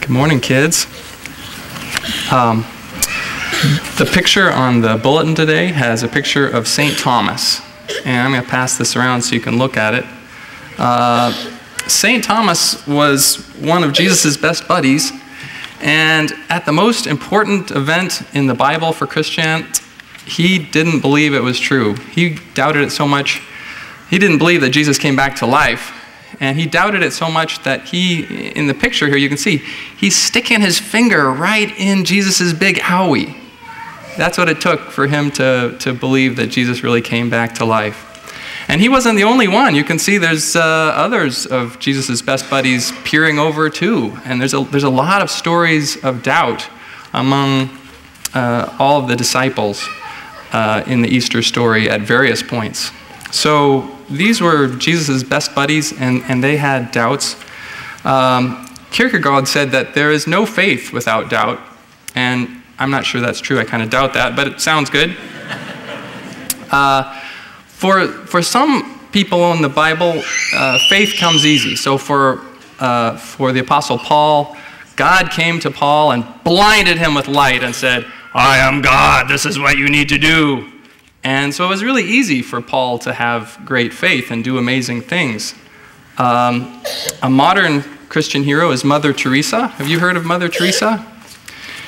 Good morning, kids. The picture on the bulletin today has a picture of St. Thomas, and I'm going to pass this around so you can look at it. St. Thomas was one of Jesus' best buddies, and at the most important event in the Bible for Christians, he didn't believe it was true. He doubted it so much. He didn't believe that Jesus came back to life. And he doubted it so much that in the picture here, you can see, he's sticking his finger right in Jesus' big owie. That's what it took for him to believe that Jesus really came back to life. And he wasn't the only one. You can see there's others of Jesus' best buddies peering over too. And there's a lot of stories of doubt among all of the disciples in the Easter story at various points. So these were Jesus' best buddies, and they had doubts. Kierkegaard said that there is no faith without doubt, and I'm not sure that's true. I kind of doubt that, but it sounds good. For some people in the Bible, faith comes easy. So for the Apostle Paul, God came to Paul and blinded him with light and said, "I am God, this is what you need to do." And so it was really easy for Paul to have great faith and do amazing things. A modern Christian hero is Mother Teresa. Have you heard of Mother Teresa?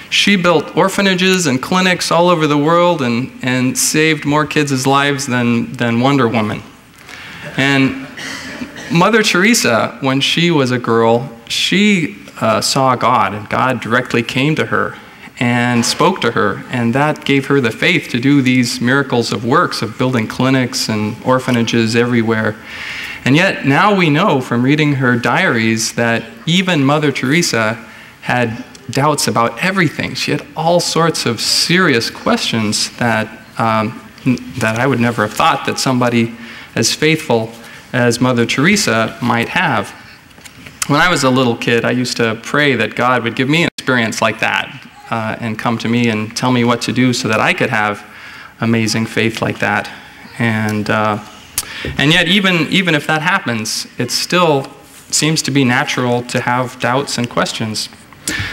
She built orphanages and clinics all over the world and saved more kids' lives than Wonder Woman. And Mother Teresa, when she was a girl, she saw God, and God directly came to her and spoke to her, and that gave her the faith to do these miracles of works of building clinics and orphanages everywhere. And yet now we know from reading her diaries that even Mother Teresa had doubts about everything. She had all sorts of serious questions that I would never have thought that somebody as faithful as Mother Teresa might have. When I was a little kid, I used to pray that God would give me an experience like that. And come to me and tell me what to do so that I could have amazing faith like that. And yet, even if that happens, it still seems to be natural to have doubts and questions.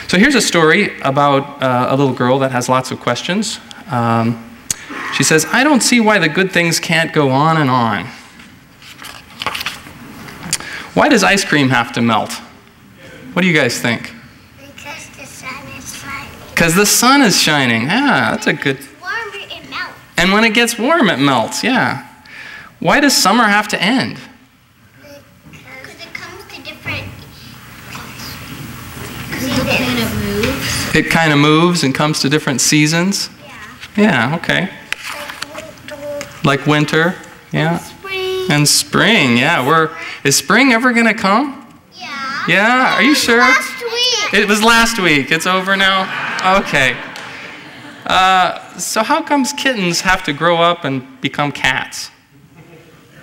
So here's a story about a little girl that has lots of questions. She says, "I don't see why the good things can't go on and on. Why does ice cream have to melt? What do you guys think?" Because the sun is shining. Yeah, that's a good... Warmer, it melts. And when it gets warm, it melts, yeah. Why does summer have to end? Because it comes to different... Because the planet moves. It kind of moves and comes to different seasons? Yeah. Yeah, okay. Like winter, yeah. Spring. And spring, yeah. Is spring ever going to come? Yeah. Yeah, are you sure? Last week. It was last week. It's over now? Okay. So how comes kittens have to grow up and become cats?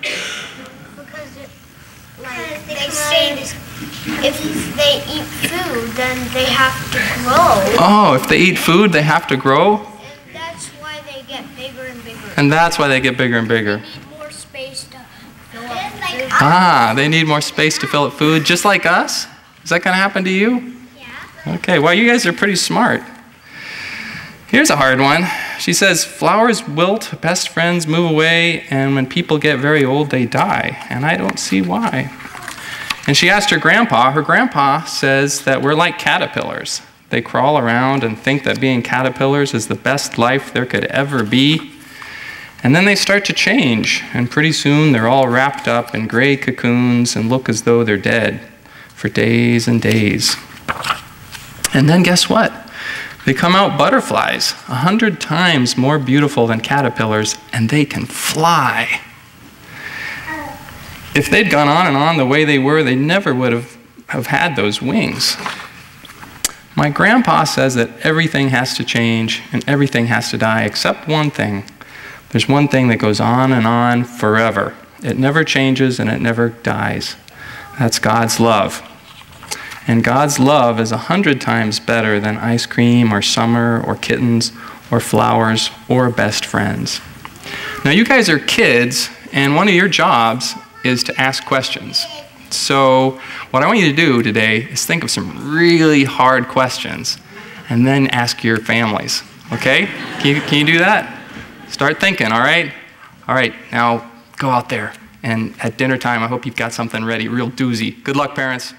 Because they say if they eat food, then they have to grow. Oh, if they eat food, they have to grow? And that's why they get bigger and bigger. And that's why they get bigger and bigger. They need more space to fill up food. Ah, they need more space to fill up food, just like us? Is that going to happen to you? Yeah. Okay, well, you guys are pretty smart. Here's a hard one. She says, "Flowers wilt, best friends move away, and when people get very old, they die. And I don't see why." And she asked her grandpa. Her grandpa says that we're like caterpillars. They crawl around and think that being caterpillars is the best life there could ever be. And then they start to change, and pretty soon they're all wrapped up in gray cocoons and look as though they're dead for days and days. And then guess what? They come out butterflies, 100 times more beautiful than caterpillars, and they can fly. If they'd gone on and on the way they were, they never would have had those wings. My grandpa says that everything has to change and everything has to die except one thing. There's one thing that goes on and on forever. It never changes and it never dies. That's God's love. And God's love is 100 times better than ice cream or summer or kittens or flowers or best friends. Now you guys are kids, and one of your jobs is to ask questions. So what I want you to do today is think of some really hard questions and then ask your families, okay? Can you do that? Start thinking, all right? All right, now go out there. And at dinner time, I hope you've got something ready, real doozy. Good luck, parents.